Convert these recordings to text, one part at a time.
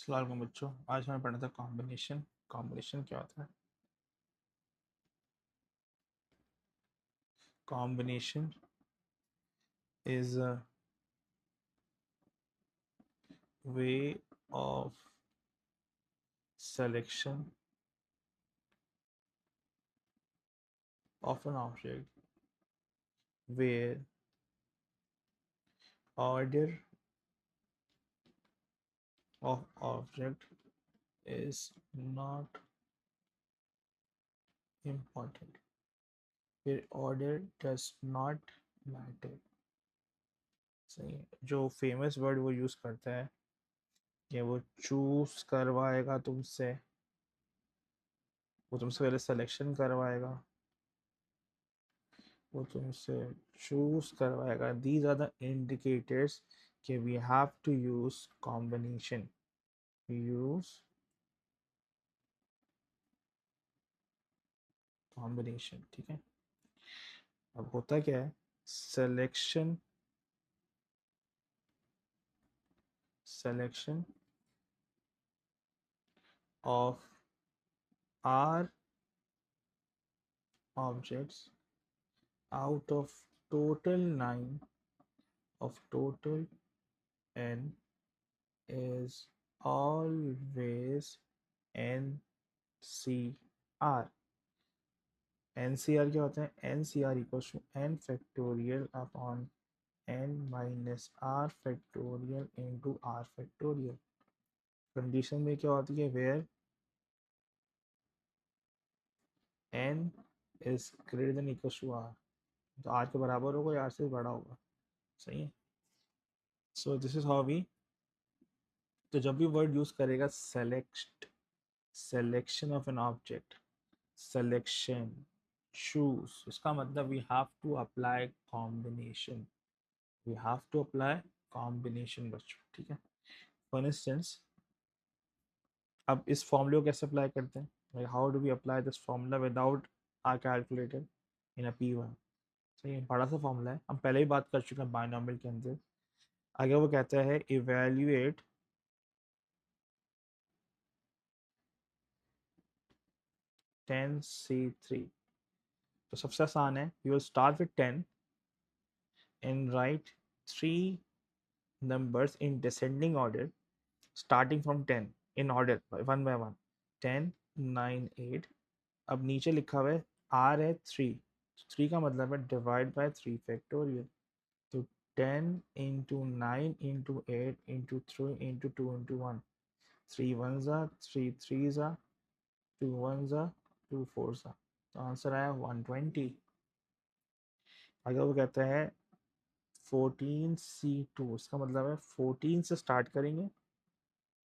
सलाम अलैकुम बच्चों। आज हमें पढ़ना था कॉम्बिनेशन। कॉम्बिनेशन क्या होता है? Combination is a way of selection of an object where order of object is not important, where order does not matter। सही है। जो फेमस वर्ड वो यूज करता है कि वो चूज करवाएगा तुमसे, वो तुमसे पहले सिलेक्शन करवाएगा, वो तुमसे चूज करवाएगा। दीज आर द इंडिकेटर्स कि we have to use combination. Use combination, ठीक है। अब होता क्या है, selection selection of r objects out of total 9 of total n is always NCR। NCR क्या होता है? NCR equals to n factorial upon n minus r factorial into r factorial। Condition में क्या होती है? Where n is greater than equals to r, तो r के बराबर होगा या r से बड़ा होगा। सही है। So this is how we, तो जब भी वर्ड यूज करेगा select, selection of an object, selection, choose, इसका मतलब we have to apply combination, we have to apply combination बच्चों, ठीक है। फॉर इंस्टेंस, अब इस फॉर्मूले को कैसे अप्लाई करते हैं? like how do we apply this formula without our calculator in a P1? सही है, बड़ा सा फॉर्मूला है, हम पहले ही बात कर चुके हैं बायनॉमियल के अंदर। अगर वो कहता है इवेल्युएट 10C3, तो सबसे आसान है, you will start with 10 and write 3 numbers in descending order starting from 10 in order one by one। 10 9 8। अब नीचे लिखा हुआ है r है 3, 3 का मतलब है डिवाइड बाय 3 फैक्टोरियल। तो 10 into 9 into 8 into 3 into 2 into 1, 3 1 ज़ा 3 3 ज़ा 2 1 ज़ा 2 4 ज़ा, तो आंसर आया 120। अगर वो कहता है 14C2, इसका मतलब है 14 से स्टार्ट करेंगे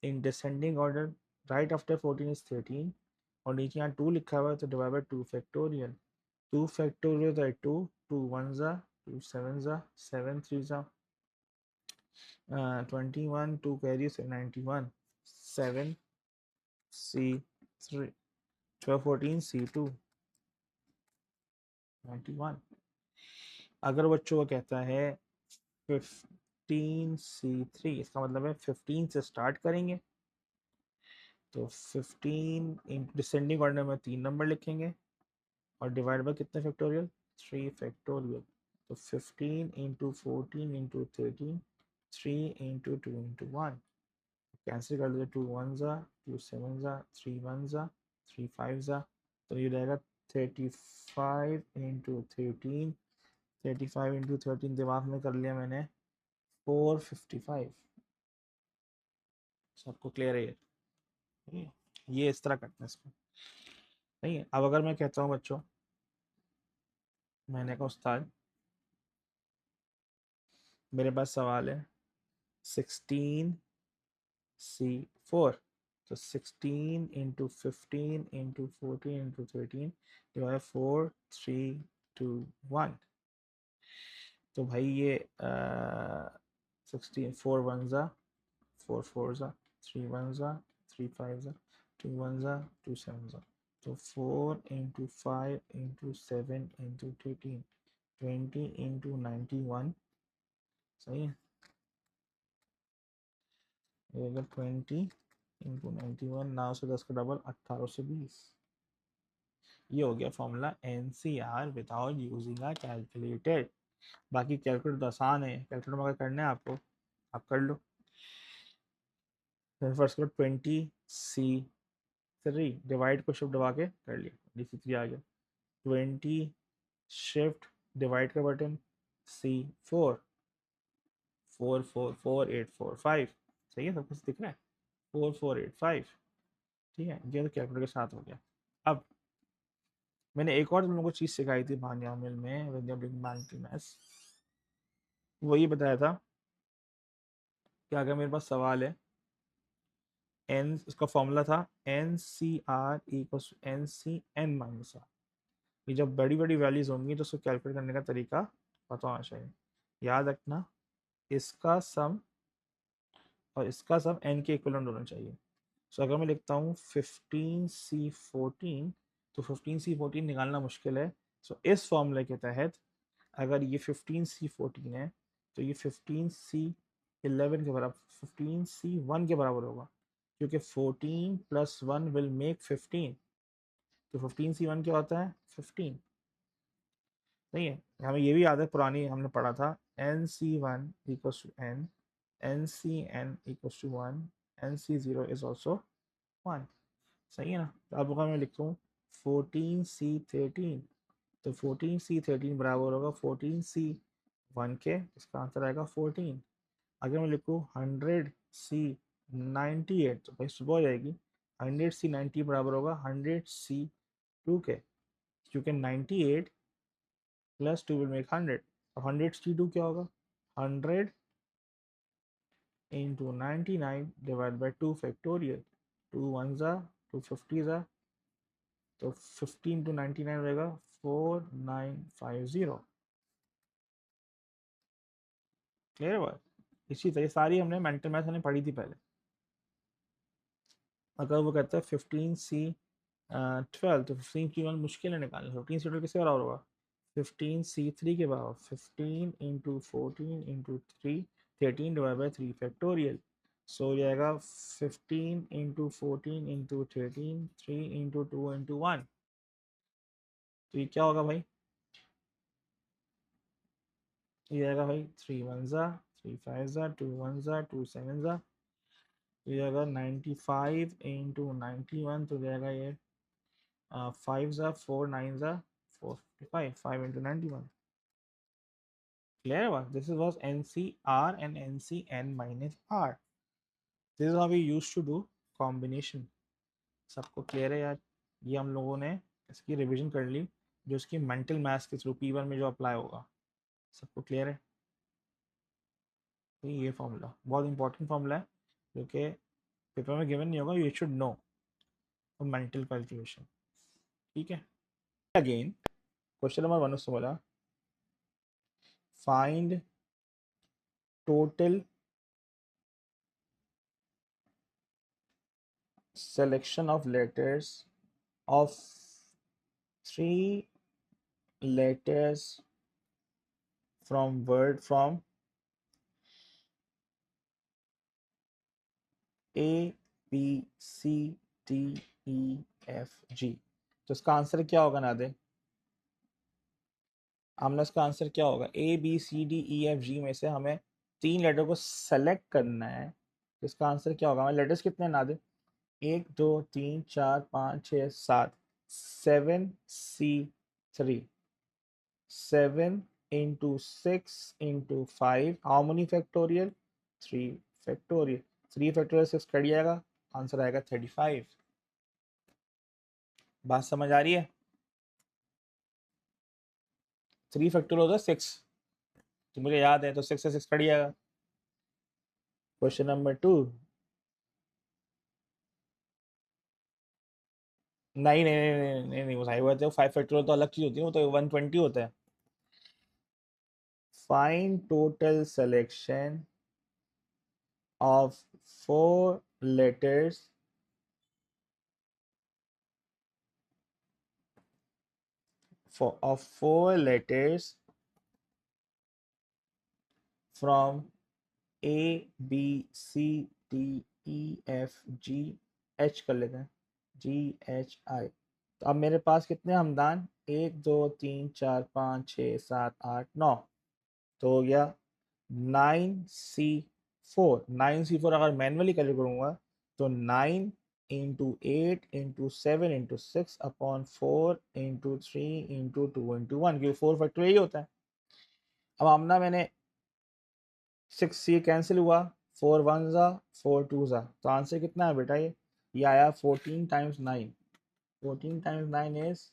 in descending order, right after 14 is 13, और नीचे यहाँ 2 लिखा हुआ है तो डिवाइड बाय 2 फैक्टोरियल। 2 फैक्टोरियल तो 2, 2 1 ज़ा 2 7 ज़ा 7 3 ज़ा 21, 2 कैरी से 91, 7 C3, 12 14 C2 91। अगर बच्चों को कहता है 15C3, इसका मतलब है 15 से स्टार्ट करेंगे, तो 15 इन डिसेंडिंग ऑर्डर में 3 नंबर लिखेंगे और डिवाइड बाय कितने फैक्टोरियल? 3 फैक्टोरियल। तो 15 into 14 into 13, 3 into 2 into 1, cancel कर दो, 2 1 ज़ा 2 7 ज़ा 3 1 ज़ा 3 5 ज़ा, तो ये रहेगा 35 इंटू 13, 35 इंटू 13 दिमाग में कर लिया मैंने 455। सबको क्लियर है ये इस तरह करना है इसको। नहीं है। अब अगर मैं कहता हूँ बच्चों, मैंने कहा उस्ताद मेरे पास सवाल है 16C4, तो 16 इंटू 15 इंटू 14 इंटू 13 डिवाइड 4 3 2 1, तो भाई ये 16 4 1 ज़ा 4 4 ज़ा 3 1 ज़ा 3 5 ज़ा 2 1 ज़ा 2 7 ज़ा, तो 4 इंटू 5 इंटू 7 इंटू 13, 20 इंटू 91। सही है, ये 20 इंटू 91, 9 से 10 का डबल 1820। ये हो गया formula NCR without using a calculator. बाकी कैलकुलेटर तो आसान है, कैलकुलेटर में अगर करना है आपको आप कर लो। फर्स्ट करो 20C3 डिवाइड को शिफ्ट दबा के कर लिया, DC3 आ गया। 20 शिफ्ट डिवाइड का बटन C4, 44845, सही है, सब कुछ दिख रहा है, 4485। ठीक है, ये तो कैलकुलेटर के साथ हो गया। अब मैंने एक और तुम लोगों को चीज़ सिखाई थी भान्यामिल में, मैथ्स, वही बताया था कि अगर मेरे पास सवाल है एन, उसका फॉर्मूला था NCR equals NCN minus r. ये जब बड़ी बड़ी वैल्यूज होंगी तो उसको कैलकुलेट करने का तरीका पता होना चाहिए। याद रखना, इसका सम और इसका सम n के इक्वलेंट होना चाहिए। सो अगर मैं लिखता हूँ 15C14, तो 15C14 निकालना मुश्किल है। सो इस फॉर्मूले के तहत अगर ये 15C14 है तो ये 15C11 के बराबर, 15C1 के बराबर होगा, क्योंकि 14 + 1 विल मेक 15। तो 15C1 क्या होता है? 15। नहीं है, हमें ये भी याद है, पुरानी हमने पढ़ा था NC1 equals to n, NCN equals to 1, NC0 is also 1। सही है ना? तो अब अगर मैं लिखता हूँ 14C13, तो 14C13 बराबर होगा 14C1 के, इसका आंसर आएगा 14। अगर मैं लिखूँ 100C98, तो भाई सुबह हो जाएगी, 100C90 बराबर होगा 100C2 के, क्योंकि 98 + 2 विल मेक 100। तो 100C2 क्या होगा? 100 इंटू 99 डिवाइड बाई 2 फैक्टोरियल, 2 1 ज़ा 2 50 ज़ा, तो 15 × 99 रहेगा 4950। क्लियर बात? इसी तरह सारी हमने मेंटल मैथ हमने पढ़ी थी पहले। अगर वो कहता है 15C12, तो 15C1 मुश्किल है निकालना, 15C12 किसके बराबर होगा? 15C3 के बराबर, 15 into 14 into 3, 13 divide by 3 factorial. So हो जाएगा 15 इंटू 14 इंटू 13, 3 इंटू 2 इंटू 1। तो ये क्या होगा भाई? ये आएगा भाई 3 1 ज़ा 3 5 ज़ा 2 1 ज़ा 2 7 ज़ा, तो ये आएगा 95 इंटू 91, तो जाएगा ये 5 ज़ा 4 9 ज़ा 455, 5 into 91। Clear was this was NCR and NCN minus R. This is how we used to do combination. सबको क्लियर है यार? ये हम लोगों ने इसकी रिवीजन कर ली, जो इसकी मेंटल मैथ्स के थ्रू P1 में जो अप्लाई होगा। सबको क्लियर है? तो ये फॉर्मूला बहुत इंपॉर्टेंट फॉर्मूला है, जो कि पेपर में गिवन नहीं होगा, you should know for mental calculation. ठीक है, अगेन क्वेश्चन नंबर 1 उससे बोला find total selection of letters of 3 letters from word from A B C D E F G। तो इसका आंसर क्या होगा ना दे? हमने इसका आंसर क्या होगा? A B C D E F G में से हमें 3 लेटर को सेलेक्ट करना है, तो इसका आंसर क्या होगा? हमें लेटर्स कितने ना दे? 1 2 3 4 5 6 7, 7C3, 7 into 6 into 5, how many factorial? 3 factorial। 3 factorial 6 cut जाएगा, आंसर आएगा 35। बात समझ आ रही है? 3 फैक्टोरियल होता है 6, तो मुझे याद है, तो 6 से 6 कट जाएगा। क्वेश्चन नंबर 2, नहीं नहीं नहीं नहीं नहीं, नहीं वो सही बात है, 5 फैक्टोरियल तो अलग चीज होती है, वो तो 120 होता है। Find total selection of 4 letters of 4 letters from A B C D E F G H कर लेते हैं, जी एच आई। तो अब मेरे पास कितने हमदान, 1 2 3 4 5 6 7 8 9, तो हो गया 9C4। 9C4 अगर मैनुअली कैलकुलेट करूँगा तो 9 × 8 × 7 × 6 अपॉन 4 × 3 × 2 × 1, क्योंकि 4 फैक्टर यही होता है। अब आमना मैंने 6C कैंसिल हुआ, 4 1 ज़ा 4 2 ज़ा, तो आंसर कितना है बेटा, ये आया 14 times 9। 14 times 9 is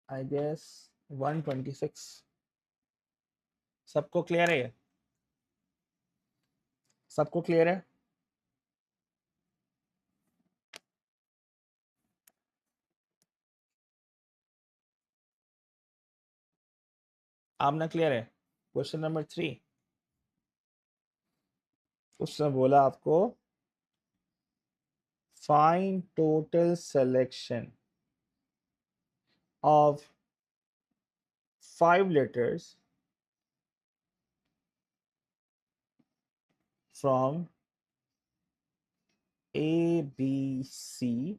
I guess 126। सबको क्लियर है ये? सबको क्लियर है? आमना क्लियर है? क्वेश्चन नंबर 3, उसने बोला आपको find total selection of 5 letters from A B C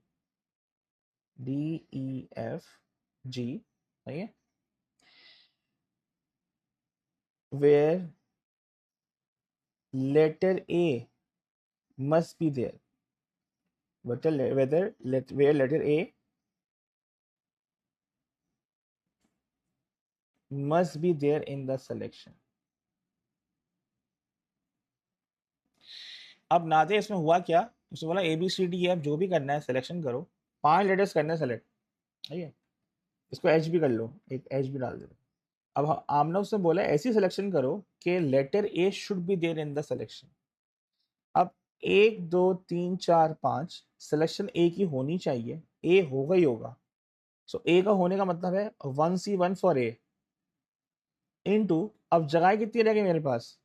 D E F G, सही है, where letter A must be there, where letter A must be there in the selection। अब नाते इसमें हुआ क्या, उसने बोला A B C D F जो भी करना है सिलेक्शन करो, 5 लेटर्स करना है सेलेक्ट, ठीक है, इसको एच भी कर लो, एक एच भी डाल दो। अब आमने उसने बोला ऐसी सिलेक्शन करो कि letter A should be there in the selection. अब 1 2 3 4 5 सिलेक्शन ए की होनी चाहिए, ए होगा ही होगा। सो ए का होने का मतलब है 1C1 फॉर ए इनटू, अब जगह कितनी रहेगी मेरे पास,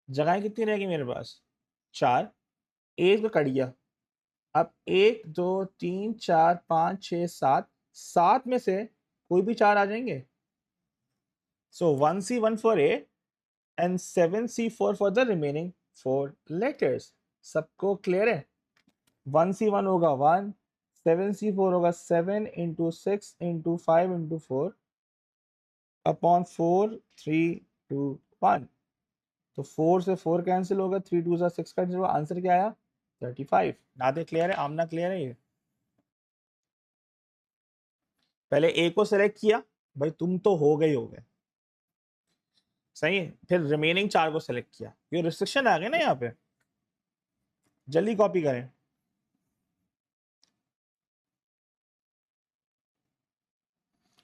जगह कितनी रहेगी मेरे पास, 4, ए तो कट गया। अब 1 2 3 4 5 6 7, 7 में से कोई भी 4 आ जाएंगे। सो 1C1 for A and 7C4 for the remaining 4 letters. सबको क्लियर है? 1C1 होगा 1, 7C4 होगा 7 × 6 × 5 × 4 अपॉन 4 3 2 1। तो 4 से 4 कैंसिल होगा, 3 2 6 कैंसिल होगा, आंसर क्या आया 35। नादे क्लियर है? आमना क्लियर है? ये पहले ए को सेलेक्ट किया, भाई तुम तो हो गए हो गए, सही है, फिर रिमेनिंग 4 को सेलेक्ट किया, ये रिस्ट्रिक्शन आ गए ना यहाँ पे, जल्दी कॉपी करें।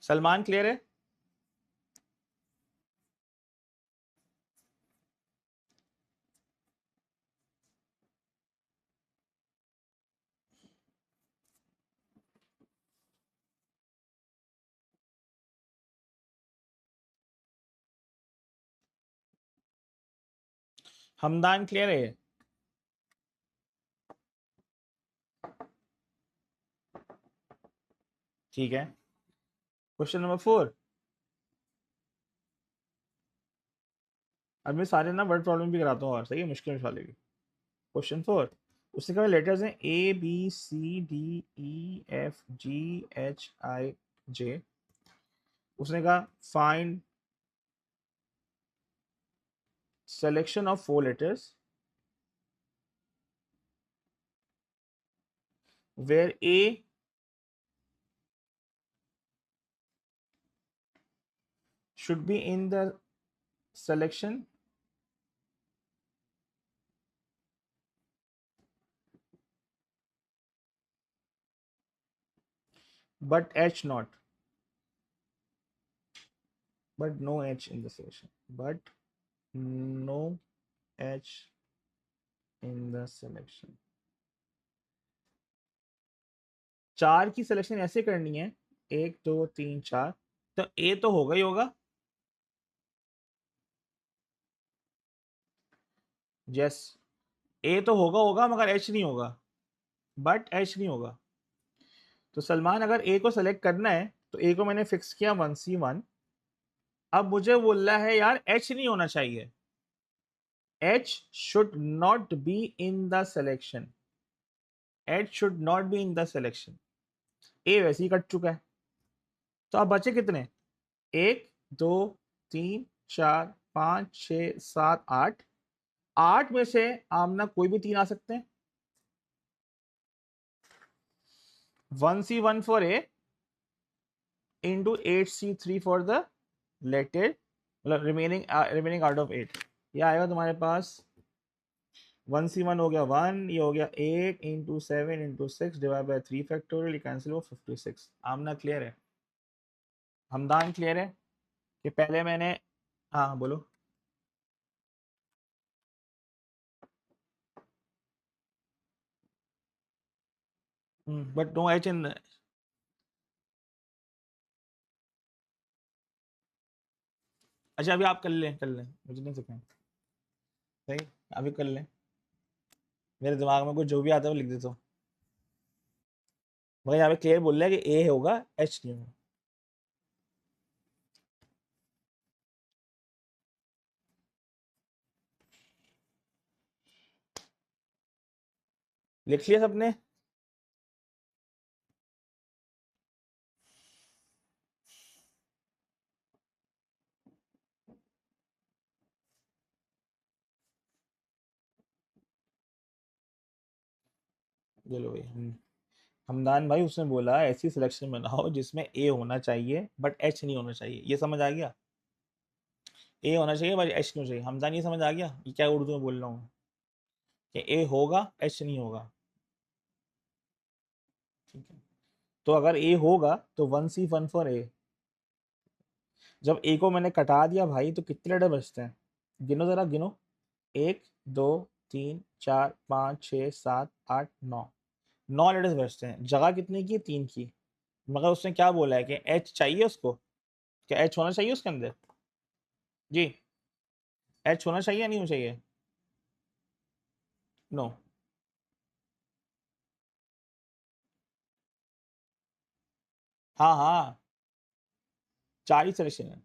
सलमान क्लियर है? हमदान क्लियर है? ठीक है, क्वेश्चन नंबर 4। अब मैं सारे ना वर्ड प्रॉब्लम भी कराता हूँ, और सही है, मुश्किल वाले भी। क्वेश्चन 4, उससे क्या लेटर्स हैं A B C D E F G H I J. उसने कहा find selection of 4 letters where A should be in the selection but H not, but no H in the selection, but no H in the selection। 4 की selection ऐसे करनी है, 1 2 3 4, तो ए तो होगा ही होगा, यस, ए तो होगा होगा मगर एच नहीं होगा, बट एच नहीं होगा। तो सलमान अगर ए को सेलेक्ट करना है तो ए को मैंने फिक्स किया 1C1। अब मुझे बोल रहा है यार एच नहीं होना चाहिए, H should not be in the selection. H should not be in the selection. A वैसे ही कट चुका है, तो अब बचे कितने? 1 2 3 4 5 6 7 8। 8 में से आमना कोई भी 3 आ सकते हैं। 1C 1 for A into 8C3 for the related, मतलब remaining out of 8। ये आएगा तुम्हारे पास 1C 1 हो गया 1, ये हो गया 8 into 7 into 6 divide by 3 factorial, ये कैंसिल हो 56। आमना क्लियर है? हमदान क्लियर है कि पहले मैंने, हाँ बोलो। But no H in. अच्छा अभी आप कर लें, मुझे नहीं सिखाएं। सही, अभी कर लें। मेरे दिमाग में कुछ जो भी आता है वो लिख देता हूँ, मगर यहाँ पे क्लियर बोल रहा है कि ए होगा, एच नहीं होगा। लिख लिया सबने? चलो भाई। हमदान भाई उसने बोला ऐसी सिलेक्शन बनाओ जिसमें ए होना चाहिए बट एच नहीं होना चाहिए। ये समझ आ गया? ए होना चाहिए बट एच नहीं होना चाहिए। हमदान ये समझ आ गया ये क्या उर्दू में बोल रहा हूँ कि ए होगा एच नहीं होगा? ठीक है, तो अगर ए होगा तो 1C 1 फॉर ए। जब ए को मैंने कटा दिया भाई तो कितने लेटर बचते हैं? गिनो जरा गिनो। 1 2 3 4 5 6 7 8 9। 9 लेटर्स बचते हैं। जगह कितने की? 3 की। मगर उसने क्या बोला है कि एच चाहिए उसको? क्या एच होना चाहिए उसके अंदर? जी, एच होना चाहिए या नहीं होना चाहिए? नो। हाँ हाँ, 4 ही सिलेक्शन है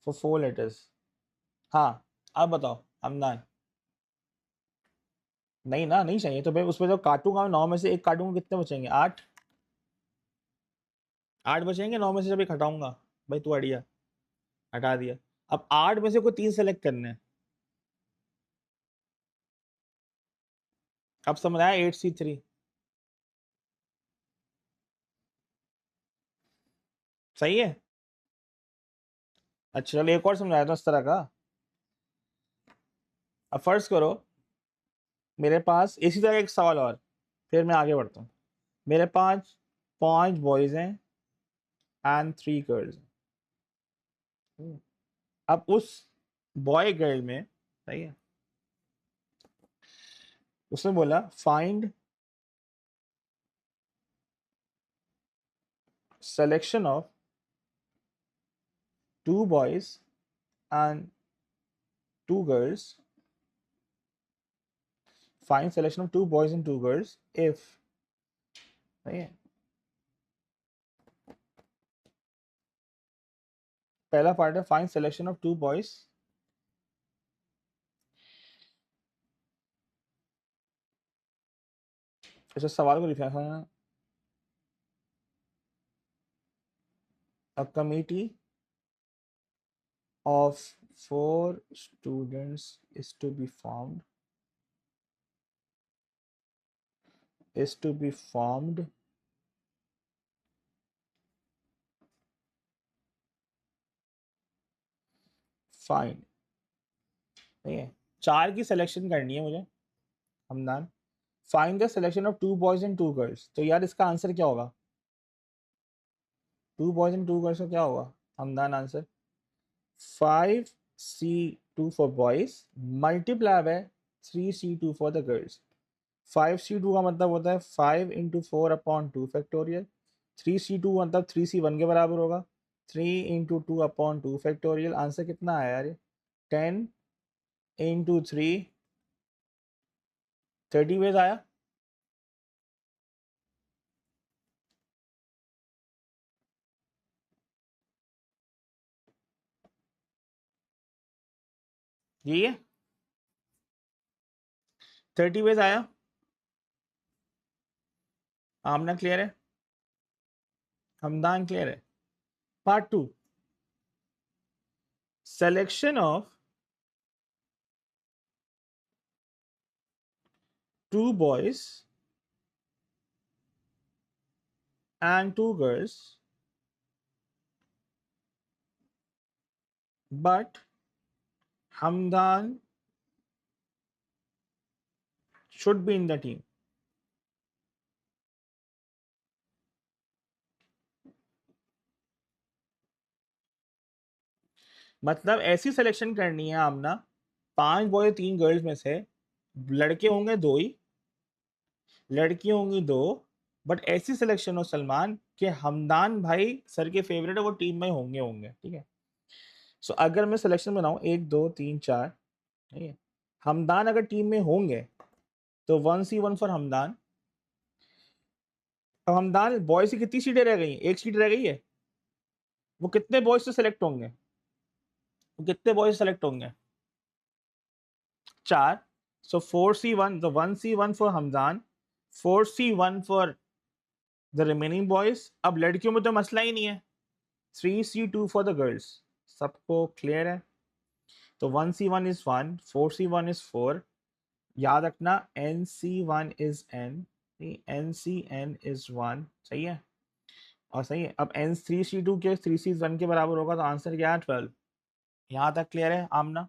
फॉर 4 लेटर्स। हाँ, अब बताओ हमदान। नहीं ना, नहीं चाहिए तो भाई उसमें जो काटूंगा मैं 9 में से 1 काटूंगा, कितने बचेंगे? 8। 8 बचेंगे 9 में से जब एक हटाऊंगा। भाई तू अड़िया, हटा दिया। अब 8 में से कोई 3 सेलेक्ट करने हैं। अब समझ आया? 8C3 सही है। अच्छा चलो एक और समझाया था इस तरह का। अब फर्ज करो मेरे पास इसी तरह एक सवाल और, फिर मैं आगे बढ़ता हूँ। मेरे पास 5 बॉयज हैं एंड 3 गर्ल्स। अब उस बॉय गर्ल में, सही है, उसने बोला find selection of 2 boys and 2 girls, find selection of 2 boys and 2 girls if, सही है। पहला पार्ट है फाइंड सिलेक्शन ऑफ 2 बॉयज। अच्छा सवाल को लिखा है, a committee of 4 students is to be formed, is to be formed find, ठीक है। 4 की सिलेक्शन करनी है मुझे Hamdan. Find the selection of 2 boys and 2 girls, तो यार इसका आंसर क्या होगा? 2 बॉयज एंड 2 गर्ल्स का क्या होगा Hamdan answer? 5C2 for boys multiply by 3C2 for the girls. 5C2 का मतलब होता है 5 इंटू 4/2 फैक्टोरियल। 3C2 मतलब 3C1 के बराबर होगा, 3 इंटू 2/2 फैक्टोरियल। आंसर कितना आया यार? 10 इंटू 3, 30 वेज आया। ये 30 वेज आया। आमना क्लियर है, हमदान क्लियर है। Part 2, selection of two boys and two girls, but Hamdan should be in the team. मतलब ऐसी सिलेक्शन करनी है आमना, 5 बॉय 3 गर्ल्स में से लड़के होंगे 2 ही, लड़की होंगी 2, बट ऐसी सिलेक्शन हो सलमान कि हमदान भाई सर के फेवरेट है, वो टीम में होंगे होंगे, ठीक है। सो अगर मैं सिलेक्शन बनाऊं 1 2 3 4, ठीक है, हमदान अगर टीम में होंगे तो 1C1 फॉर हमदान। अब हमदान बॉयज की कितनी सीटें रह गई? 1 सीट रह गई है। वो कितने बॉयज से सेलेक्ट होंगे? वो कितने बॉयज सेलेक्ट होंगे? 4। सो 4C1, तो 1C1 for Hamdan, 4C1 for the remaining boys. अब लड़कियों में तो मसला ही नहीं है, 3C2 फॉर द गर्ल्स। सबको क्लियर है? तो 1C1 इज 1, 4C1 इज 4। याद रखना NC1 is N, NCN is 1, सही है। और सही है, अब N3C2 के 3C1 के बराबर होगा, तो आंसर क्या है? 12। यहाँ तक क्लियर है आमना?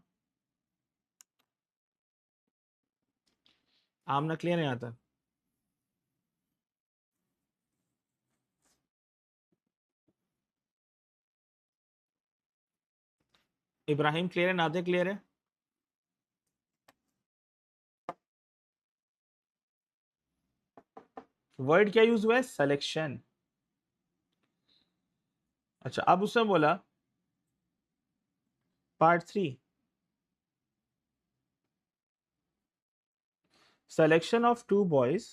आमना क्लियर है यहाँ तक? इब्राहिम क्लियर है? नादे क्लियर है? वर्ड क्या यूज हुआ है? सिलेक्शन। अच्छा, अब उसने बोला part 3, selection of two boys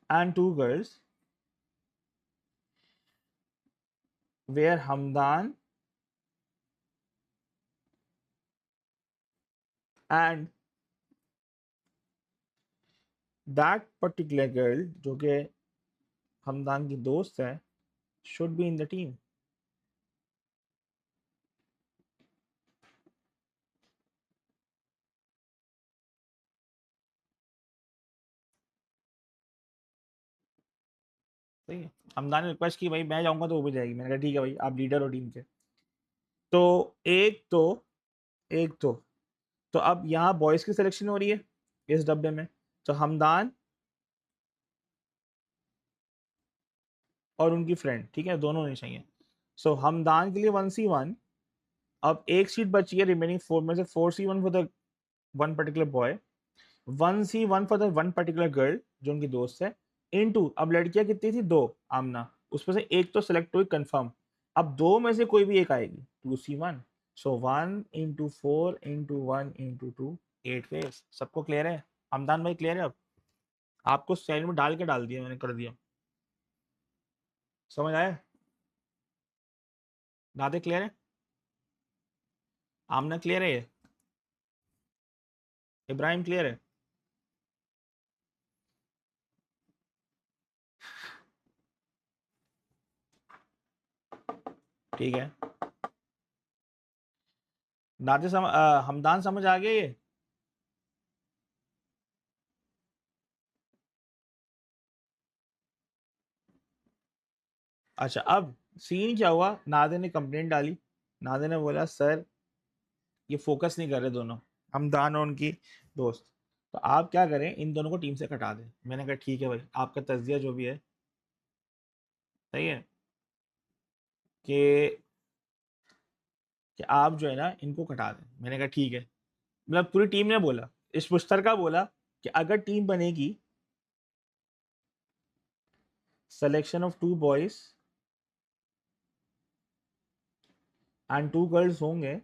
and two girls where Hamdan and that particular girl जो कि हमदान की दोस्त है should be in the team। सही है। हमदान ने रिक्वेस्ट की भाई मैं जाऊंगा तो वो भी जाएगी, मैंने कहा ठीक है भाई, आप लीडर हो टीम के। तो एक तो अब यहाँ बॉयज की सिलेक्शन हो रही है इस डब्बे में, तो हमदान और उनकी फ्रेंड, ठीक है, दोनों होनी चाहिए। सो हमदान के लिए 1C1। अब एक सीट बची है रिमेनिंग 4 में से, 4C1 for the one particular boy, 1C1 for the one particular girl जो उनकी दोस्त है, इनटू, अब लड़कियां कितनी थी? 2 आमना, उसमें से एक तो सेलेक्ट हुई कंफर्म। अब 2 में से कोई भी एक आएगी, 2C1। सो 1 इंटू 4 इंटू 1 इंटू 2, 8 फेस। सबको क्लियर है? हमदान भाई क्लियर है? अब आपको स्टाइल में डाल के डाल दिया मैंने, कर दिया। समझ आया? नादे क्लियर है? आमना क्लियर है? ये इब्राहिम क्लियर है? ठीक है। हमदान समझ आ गया ये? अच्छा, अब सीन क्या हुआ? नादे ने कंप्लेंट डाली। नादे ने बोला सर ये फोकस नहीं कर रहे दोनों, हमदान और उनकी दोस्त, तो आप क्या करें, इन दोनों को टीम से कटा दें। मैंने कहा ठीक है भाई, आपका तज्जिया जो भी है सही है, कि आप जो है ना इनको कटा दें। मैंने कहा ठीक है। मतलब पूरी टीम ने बोला, इस मुश्तरका बोला कि अगर टीम बनेगी, selection of two boys and two girls होंगे,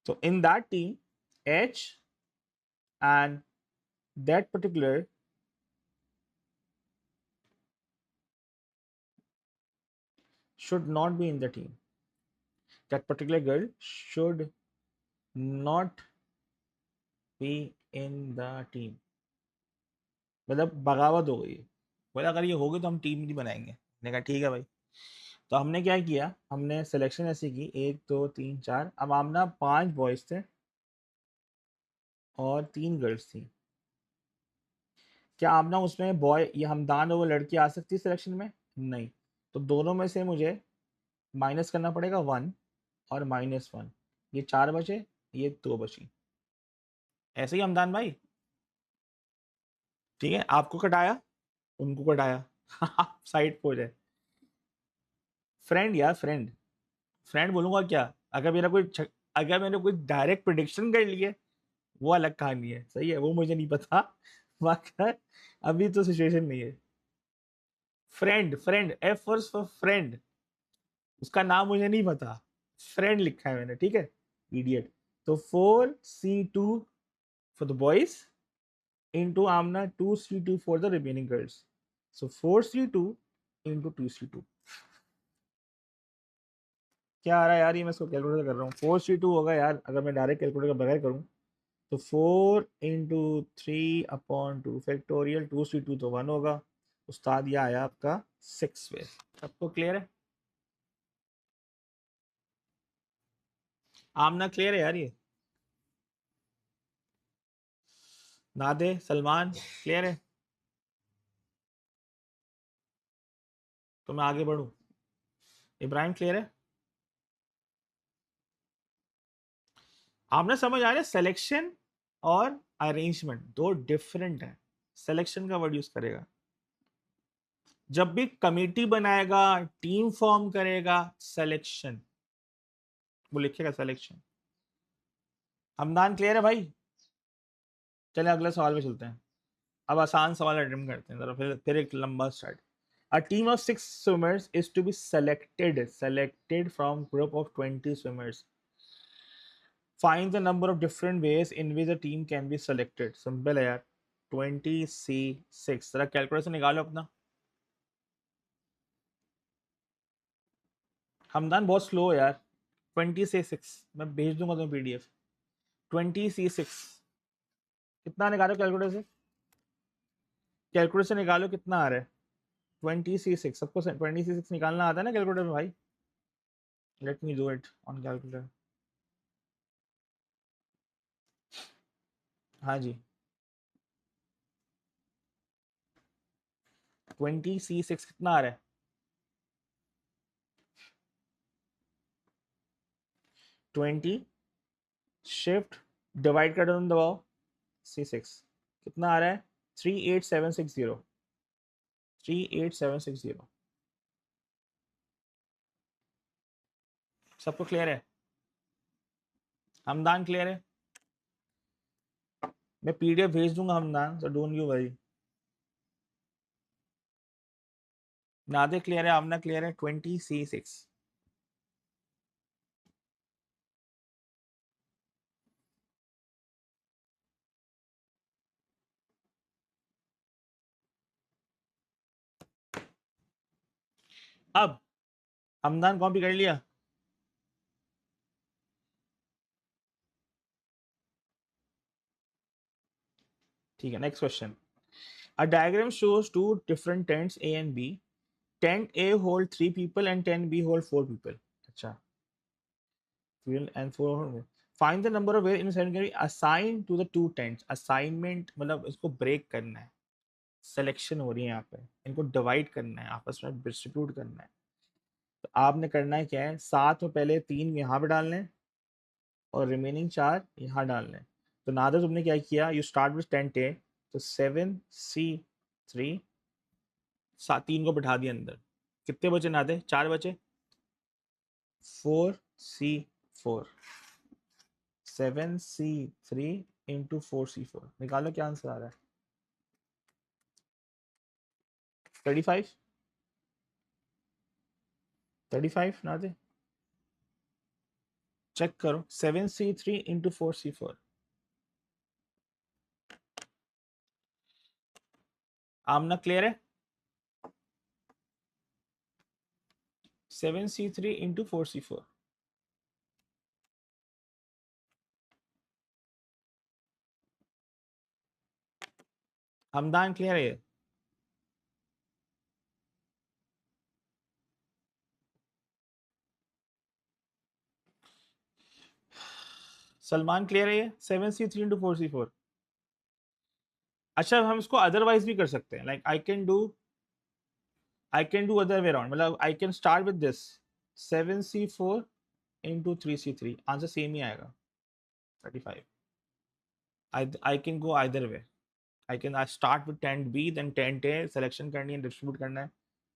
तो in that team H and that particular should not be in the team. That particular girl should not be in the team. मतलब बगावत हो गई। बोला अगर ये होगी तो हम टीम नहीं बनाएंगे। मैंने कहा ठीक है भाई। तो हमने क्या किया, हमने सिलेक्शन ऐसी की 1 2 3 4। अब आमना 5 बॉयज थे और 3 गर्ल्स थी। क्या आमना उसमें बॉय या हमदान और वो लड़की आ सकती है सिलेक्शन में? नहीं। तो दोनों में से मुझे माइनस करना पड़ेगा 1 और -1। ये 4 बचे, ये 2 बची। ऐसे ही हमदान भाई, ठीक है। आपको कटाया, उनको कटाया। साइड पे हो जाए। फ्रेंड यार, फ्रेंड। फ्रेंड बोलूंगा क्या? अगर मेरा कोई अगर मैंने कोई डायरेक्ट प्रिडिक्शन कर लिए, वो अलग कहानी है, सही है, वो मुझे नहीं पता। मगर अभी तो सिचुएशन नहीं है। Friend, friend, F for friend. उसका नाम मुझे नहीं पता, फ्रेंड लिखा है मैंने, ठीक है, इडियट। तो 4C2 for the boys into Amna 2C2 for the remaining girls. So 4C2 into 2C2 क्या आ रहा है यार? ये मैं इसको कैलकुलेट कर रहा हूँ। 4C2 होगा यार, अगर मैं डायरेक्ट कैलकुलेटर का बगैर करूँ तो 4 × 3/2 फैक्टोरियल 2C2 तो 1 होगा। उस्ताद ये आया आपका 6 वे। सबको क्लियर है? आमना क्लियर है यार? ये नादे, सलमान क्लियर है? तो मैं आगे बढ़ूं। इब्राहिम क्लियर है? आपने समझ आ रहा है? सिलेक्शन और अरेंजमेंट दो डिफरेंट है। सिलेक्शन का वर्ड यूज करेगा जब भी कमेटी बनाएगा, टीम फॉर्म करेगा, सिलेक्शन वो लिखेगा सिलेक्शन। हमदान क्लियर है भाई? चले अगले सवाल पे चलते हैं। अब आसान सवाल अटेम्प्ट करते हैं जरा, फिर एक लंबा start. A team of 6 swimmers is to be selected from group of 20 swimmers. Find the number of different ways in which a team can be selected. Simple है यार, 20C6। जरा कैलकुलेशन निकालो अपना। हमदान बहुत स्लो है यार। 20C6 मैं भेज दूंगा तुम्हें PDF। 20C6 कितना निकालो कैलकुलेटर से? कैलकुलेटर से निकालो कितना आ रहा है। 20C6 सबको 20C6 निकालना आता है ना कैलकुलेटर में भाई? Let me do it on calculator. हाँ जी, 20C6 कितना आ रहा है? 20 शिफ्ट डिवाइड कर दो, दबाओ C6 कितना आ रहा है? 38760। 38760। सबको क्लियर है? हमदान क्लियर है? मैं PDF भेज दूंगा Hamdan, so don't you worry. नादे क्लियर है? आमना क्लियर है? 20C6। अब हमदान कॉपी कर लिया? ठीक है, next question. A diagram shows two different tents A and B. Tent A hold 3 people and tent B hold 4 people. अच्छा, and 4। Find the number of ways in a sentence can be assigned to the two tents. Assignment मतलब इसको break करना है। Selection हो रही है यहाँ पे, इनको डिवाइड करना है, आपस में डिस्ट्रीब्यूट करना है। तो आपने करना है क्या है, 7 में पहले 3 यहाँ पे डालने हैं और रिमेनिंग 4 यहाँ डालने हैं। तो नादर तुमने क्या किया, यू स्टार्ट विद टेंट ए, तो 7C3 3 को बिठा दिया अंदर। कितने बचे नादे? 4 बचे। 4C4। 7C3 इंटू 4C4 निकालो, क्या आंसर आ रहा है? 35। 35 नादे चेक करो। 7C3 into 4C4। आमना क्लियर है? 7c3 into 4c4. Hamdan clear है? सलमान क्लियर है? 7c3 into 4c4. अच्छा, हम इसको अदरवाइज भी कर सकते हैं, like I can do other way around, मतलब I can start with this 7c4 into 3c3, answer same ही आएगा 35. I can go either way. I start with tent B, then tent A, selection करनी है, distribute करना है,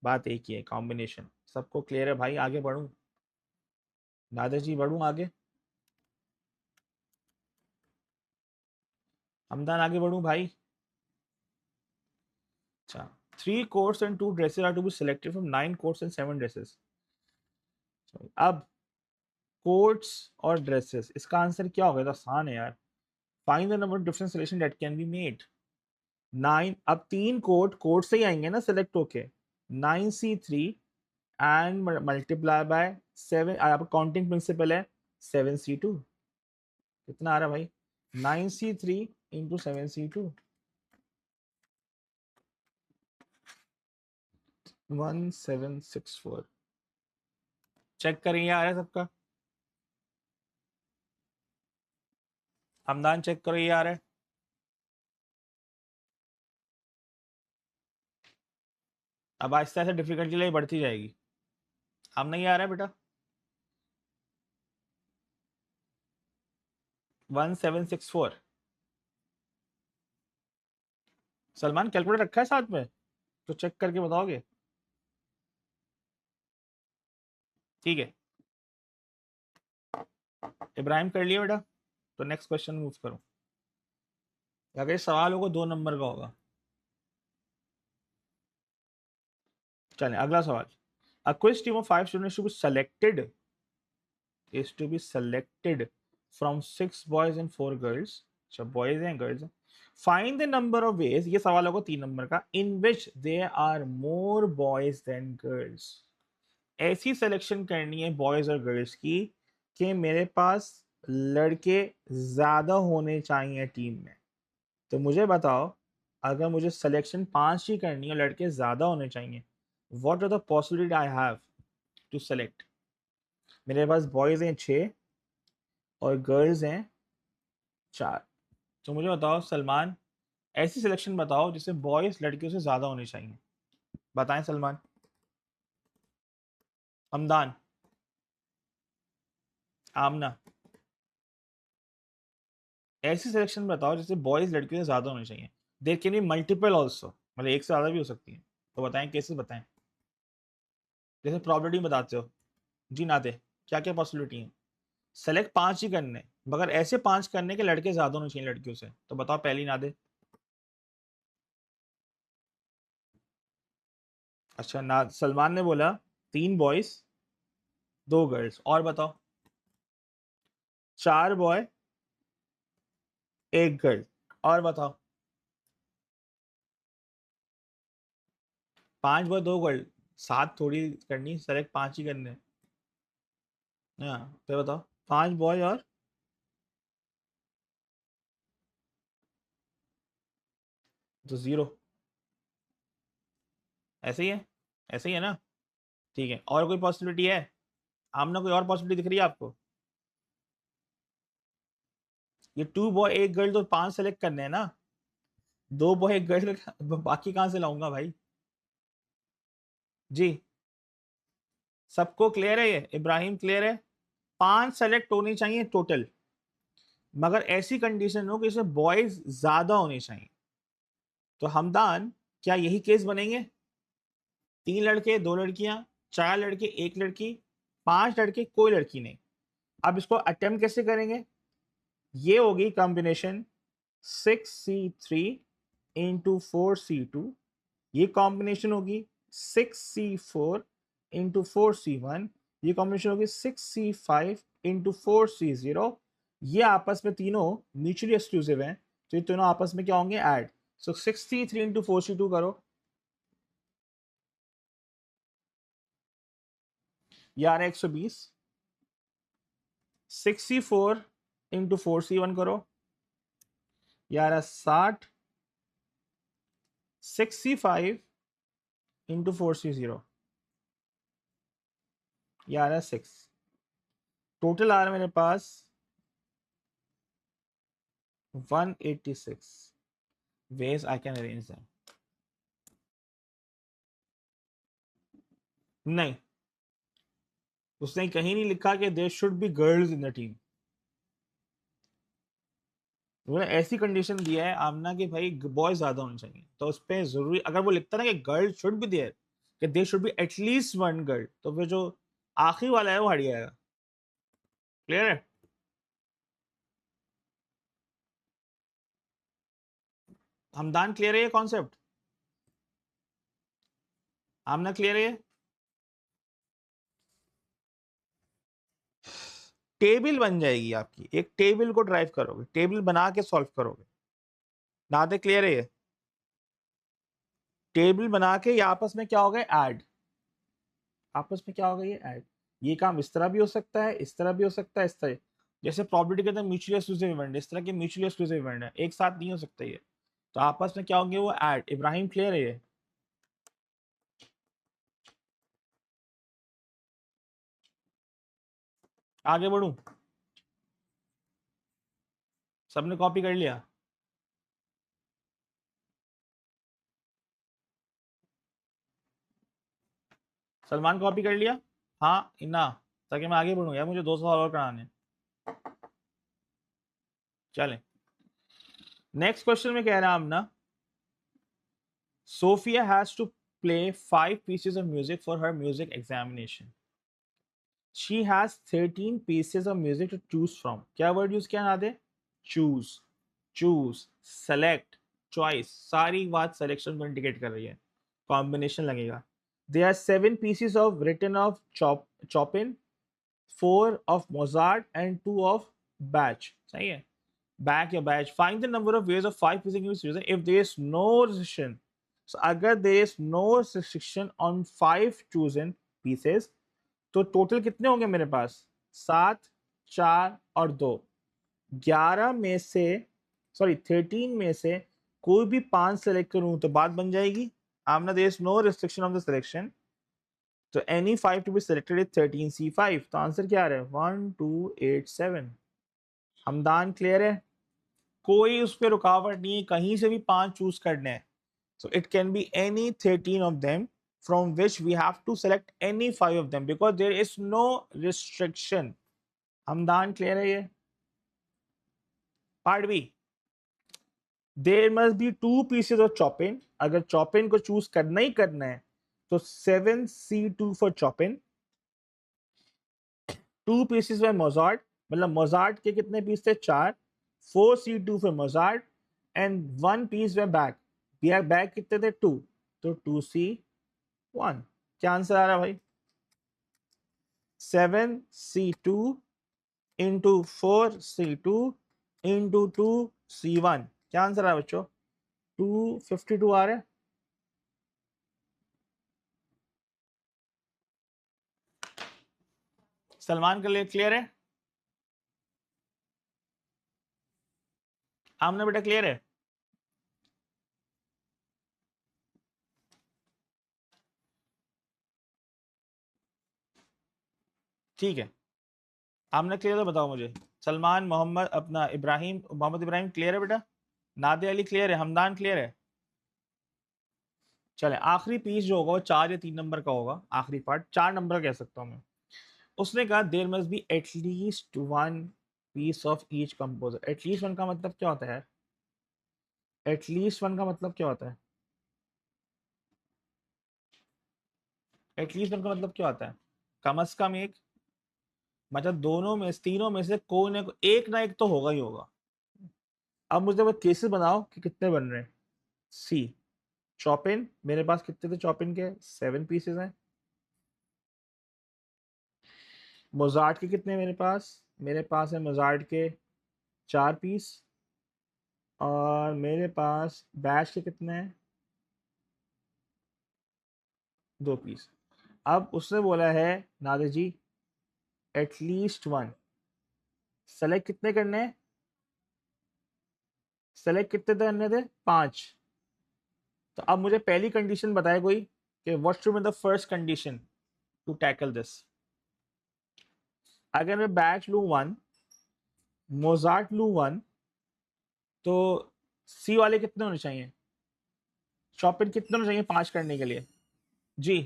बात एक ही है, कॉम्बिनेशन. सबको क्लियर है भाई? आगे बढ़ूं? नादर जी बढ़ूं आगे? हमदान आगे बढ़ूं भाई? अच्छा, 3 coats and 2 dresses are to be selected from 9 coats and 7 dresses. अब कोट्स और ड्रेसेस, इसका आंसर क्या होगा? तो आसान है यार. Find the number of different selection that can be made. 9, अब 3 कोट से ही आएंगे ना सिलेक्ट होके. 9c3 एंड मल्टीप्लाई बाय 7, आप काउंटिंग प्रिंसिपल है, 7c2. कितना आ रहा है भाई? 9c3 into 7c2, 1764. चेक करेंगे आ रहा है सबका? हमदान चेक करो, ये आ रहा है? अब आहिस्ता आहिस्ता डिफिकल्टी लेवल बढ़ती जाएगी. हम नहीं आ रहा है बेटा? 1764. सलमान कैलकुलेटर रखा है साथ में तो चेक करके बताओगे? ठीक है, इब्राहिम कर लिया बेटा. तो नेक्स्ट क्वेश्चन मूव करो. अगर इस सवाल होगा 2 नंबर का होगा. चलें अगला सवाल. A quiz team of 5 students to be selected is to be selected from 6 boys and 4 girls. अच्छा, boys हैं girls हैं. Find the number of ways, ये सवाल होगा 3 नंबर का, in which there are more boys than girls. ऐसी selection करनी है बॉयज और गर्ल्स की कि मेरे पास लड़के ज्यादा होने चाहिए टीम में. तो मुझे बताओ, अगर मुझे सिलेक्शन 5 ही करनी है, लड़के ज्यादा होने चाहिए, what are the possibility I have to select? मेरे पास बॉयज हैं 6 और गर्ल्स हैं 4. तो मुझे बताओ सलमान, ऐसी सिलेक्शन बताओ जिससे बॉयज लड़कियों से ज्यादा होने चाहिए. बताएं सलमान. हमदान, आमना, ऐसी सिलेक्शन बताओ जिससे बॉयज लड़कियों से ज्यादा होने चाहिए. There can be multiple also, मतलब एक से ज्यादा भी हो सकती है. तो बताएं कैसे बताएं? जैसे प्रॉबिलिटी बताते हो जी नाते, क्या क्या पॉसिबिलिटी है? सेलेक्ट 5 ही करने, मगर ऐसे 5 करने के लड़के ज्यादा होने चाहिए लड़कियों से. तो बताओ पहली नादे. अच्छा, ना सलमान ने बोला 3 बॉयज 2 गर्ल्स, और बताओ? 4 बॉय 1 गर्ल, और बताओ? 5 बॉय 2 गर्ल, 7 थोड़ी करनी, सेलेक्ट 5 ही करने. हाँ, तो बताओ 5 बॉय और तो 0. ऐसे ही है? ऐसे ही है ना? ठीक है, और कोई पॉसिबिलिटी है? आमना, कोई और पॉसिबिलिटी दिख रही है आपको? ये 2 बॉय 1 गर्ल तो 5 सेलेक्ट करने हैं ना. 2 बॉय 1 गर्ल, बाकी कहां से लाऊंगा भाई? जी, सबको क्लियर है? ये इब्राहिम क्लियर है? 5 सेलेक्ट होनी चाहिए टोटल, मगर ऐसी कंडीशन हो कि इसमें बॉयज ज्यादा होने चाहिए. तो हमदान, क्या यही केस बनेंगे? 3 लड़के 2 लड़कियां, 4 लड़के 1 लड़की, 5 लड़के कोई लड़की नहीं. अब इसको अटेम्प्ट कैसे करेंगे? ये होगी कॉम्बिनेशन 6c3 इंटू 4c2, ये कॉम्बिनेशन होगी 6c4 इंटू 4c1, ये कॉम्बिनेशन होगी 6c5 इंटू 4c0. ये आपस में तीनों म्यूचुअली एक्सक्लूसिव हैं, तो ये तीनों आपस में क्या होंगे? ऐड. सो 6c3 इंटू 4c2 करो. ये आ रहा है 120, 64 इंटू 4C1 करो, ये आ रहा है 60, 65 इंटू 4C0, ये आ रहा है 6। टोटल आ रहा है मेरे पास 186 ways I can arrange them। नहीं, उसने कहीं नहीं लिखा कि there should be girls in the team. उन्होंने ऐसी कंडीशन दिया है आमना कि भाई बॉयज ज्यादा होने चाहिए, तो उस पर जरूरी अगर वो लिखता ना कि गर्ल शुड बी देयर, कि there should be at least one girl, तो फिर जो आखिरी वाला है वो हट जाएगा। क्लियर है? हमदान क्लियर है ये कॉन्सेप्ट? आमना क्लियर है? टेबल बन जाएगी आपकी, एक टेबल को ड्राइव करोगे, टेबल बना के सॉल्व करोगे। नादे क्लियर है ये? टेबल बना के ये आपस में क्या होगा, ऐड, आपस में क्या होगा, ये ऐड। ये काम इस तरह भी हो सकता है, इस तरह भी हो सकता है, इस तरह। जैसे प्रॉपर्टी के अंदर म्यूचुअली एक्सक्लूसिव इवेंट, इस तरह के म्यूचुअली एक्सक्लूसिव इवेंट है, एक साथ नहीं हो सकता ये, तो आपस में क्या होंगे, वो ऐड। इब्राहिम क्लियर है ये? आगे बढ़ूं? सबने कॉपी कर लिया? सलमान कॉपी कर लिया? हाँ इन्ना, ताकि मैं आगे बढ़ूं यार, मुझे 200 सवाल और कराने। चलें, नेक्स्ट क्वेश्चन में कह रहा हम ना, Sophia has to play 5 pieces of music for her music examination. She has 13 pieces of music to choose from. क्या वर्ड यूज किया ना दे? चूज, चूज, सेलेक्ट, चॉइस, सारी बात सिलेक्शन को इंडिकेट कर रही है, कॉम्बिनेशन लगेगा। There are 7 pieces of written of Chopin, 4 of Mozart and 2 of Bach. सही है? Bach या Bach. Find the number of ways of 5 pieces using if there is no restriction. So अगर there is no restriction on 5 chosen pieces, तो total कितने होंगे मेरे पास? 7, 4 और 2। 11 में से, सॉरी 13 में से कोई भी 5 सेलेक्ट करूं तो बात बन जाएगी। Aamna there is no restriction of the selection, तो any 5 to be selected is 13C5। तो आंसर क्या आ रहा है? 1287। हमदान क्लियर है? कोई उस पर रुकावट नहीं है, कहीं से भी 5 चूज करने हैं। So it can be any 13 of them from which we have to select any 5 of them because there is no restriction. Hamdan clear है ये? Part B, there must be 2 pieces of Chopin. अगर Chopin को choose करना ही करना है तो 7C2 for Chopin, 2 pieces for Mozart, मतलब Mozart के कितने पीस थे? 4, 4C2 for Mozart and 1 piece for Bach. Bach कितने थे? 2, तो 2C1। क्या आंसर आ रहा है भाई? 7C2 into 4C2 into 2C1। क्या आंसर है बच्चों? 252 आ रहा है। सलमान के लिए क्लियर है? आमने बेटा क्लियर है? ठीक है, आमने क्लियर है? बताओ मुझे। सलमान, मोहम्मद, अपना इब्राहिम, मोहम्मद इब्राहिम क्लियर है बेटा? नादे अली क्लियर है? हमदान क्लियर है? चले, आखिरी पीस जो होगा वो 4 या 3 नंबर का होगा, आखिरी पार्ट 4 नंबर कह सकता हूँ मैं। उसने कहा there must be at least 1 piece of each composer. At least 1 का मतलब क्या होता है? एटलीस्ट 1 का मतलब क्या होता है? एटलीस्ट 1 का मतलब क्या होता है? कम अज कम एक, मतलब दोनों में, तीनों में से कोई ना एक तो होगा ही होगा। अब मुझे बस केसेस बनाओ कि कितने बन रहे हैं। सी, चॉपिन, मेरे पास कितने थे चॉपिन के? 7 pieces हैं। मोजार्ट के कितने मेरे पास? मेरे पास है मोजार्ट के 4 पीस, और मेरे पास बैच के कितने हैं? 2 पीस। अब उसने बोला है नादिर जी एटलीस्ट वन, सेलेक्ट कितने करने हैं, सेलेक्ट कितने करने थे, 5। तो अब मुझे पहली कंडीशन बताए कोई कि what should be the first condition to tackle this. अगर मैं बैच लूँ 1, मोजार्ट लूँ 1, तो सी वाले कितने होने चाहिए, शॉपिंग कितने होने चाहिए 5 करने के लिए जी,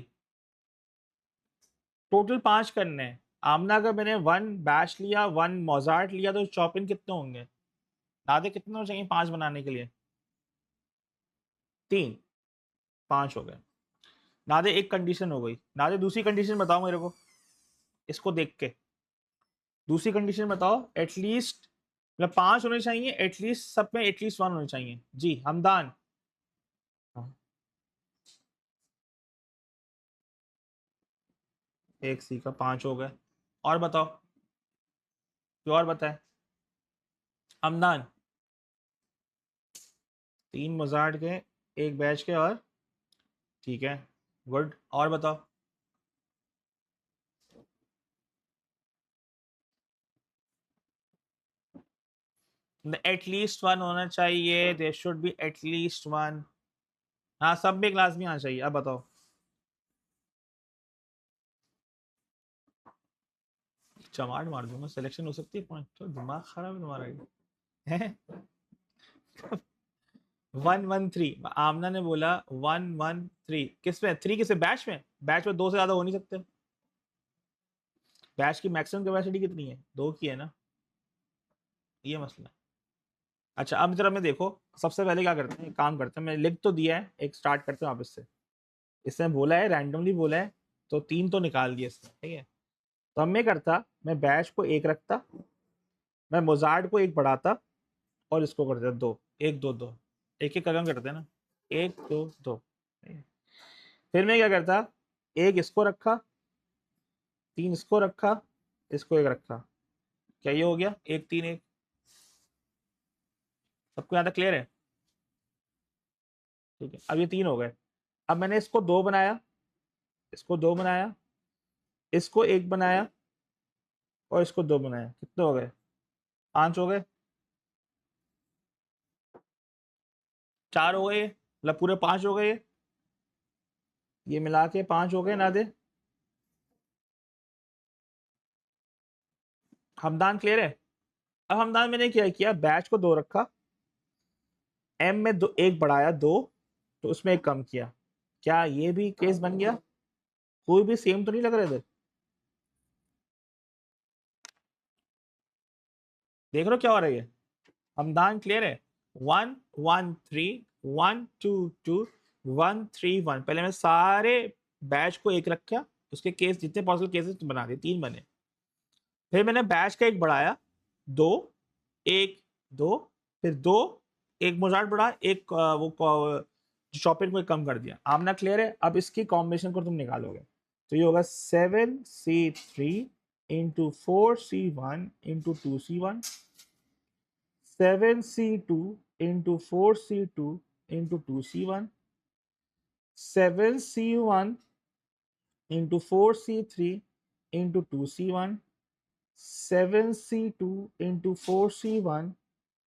टोटल 5 करने हैं। आमना अगर मैंने 1 बैच लिया 1 मोजार्ट लिया तो शॉपिंग कितने होंगे, दादे कितने होने चाहिए 5 बनाने के लिए, 3, 5 हो गए। नादे एक कंडीशन हो गई, नादे दूसरी कंडीशन बताओ मेरे को, इसको देख के दूसरी कंडीशन बताओ। एटलीस्ट मतलब 5 होने चाहिए एटलीस्ट, सब में एटलीस्ट 1 होने चाहिए जी हमदान। हाँ, एक सी का 5 हो गए, और बताओ, क्यों और बताए हमदान, 3 मजार्ड के, एक बैच के, और ठीक है गुड, और बताओ। एटलीस्ट 1 होना चाहिए, देयर शुड बी एटलीस्ट 1। हाँ सब में क्लास में आना चाहिए, अब बताओ। चमाट मार दूंगा, सिलेक्शन हो सकती है पॉइंट, तो दिमाग खराब है तुम्हारा है। 113, आमना ने बोला 113, किस में 3, किस में बैच में, बैच में 2 से ज्यादा हो नहीं सकते, बैच की मैक्सिमम कैपेसिटी कितनी है, 2 की है ना, ये मसला है। अच्छा अब जरा मैं देखो, सबसे पहले क्या करते हैं, एक काम करते हैं, मैं लिख तो दिया है, एक स्टार्ट करते हैं वापस से। इसने बोला है रैंडमली बोला है, तो 3 तो निकाल दिए इसने, ठीक है। तो अब मैं करता, मैं बैच को 1 रखता, मैं मोजार्ड को 1 बढ़ाता, और इसको कर देता 2, 1 2 2, एक एक कदम करते हैं ना, 1 2 2। फिर मैं क्या करता, 1 इसको रखा, 3 इसको रखा, इसको 1 रखा, क्या ये हो गया 1 3 1, सबको यहाँ तक क्लियर है, ठीक है। अब ये 3 हो गए, अब मैंने इसको 2 बनाया, इसको 2 बनाया, इसको 1 बनाया, और इसको 2 बनाया, कितने हो गए, 5 हो गए, 4 हो गए, मतलब पूरे 5 हो गए, ये मिला के 5 हो गए ना दे। हमदान क्लियर है। अब हमदान मैंने क्या किया, बैच को 2 रखा, एम में 1 बढ़ाया 2, तो उसमें 1 कम किया, क्या ये भी केस बन गया, कोई भी सेम तो नहीं लग रहे थे, देख रहे हो क्या हो रहा है ये, हमदान क्लियर है। 1 1 3 1 2 2 1 3 1, पहले मैं सारे बैच को 1 रखा, उसके केस जितने पॉसिबल केसेस बना दिए, 3 बने। फिर मैंने बैच का 1 बढ़ाया, 2 1 2, फिर 2 1 मोजार्ट बढ़ा, एक वो शॉपिंग को कम कर दिया, आमना क्लियर है। अब इसकी कॉम्बिनेशन को तुम निकालोगे, तो ये होगा 7C3 into 4C1 into 2C1, 7C2 into 4C2 into 2C1, 7C1 into 4C3 into 2C1, 7C2 into 4C1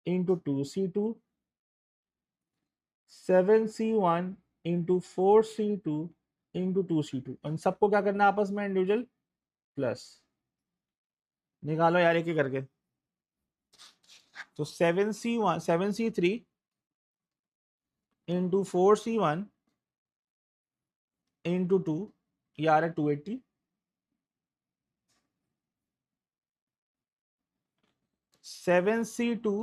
into 2C2, 7C1 into 4C2 into 2C2, इन सबको क्या करना है आपस में इंडिविजुअल प्लस, निकालो यार एक एक करके। तो 7C1 7C3 into 4C1 into 2, ये आ रहा है 280, 7C2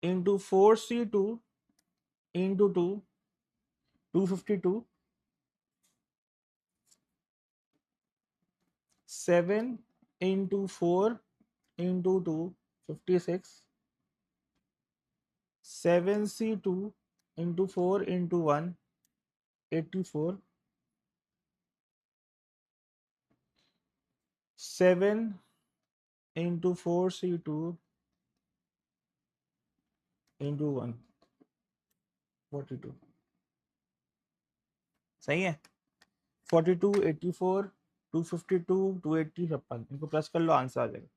into 4C2 into 2, 252, 7 into 4 into 2, 56, 7C2 into 4 into 1, 84, 7 into 4C2 into 1, 42, सही है। 42, 84, 252, 280, 56, इनको प्लस कर लो, आंसर आ जाएगा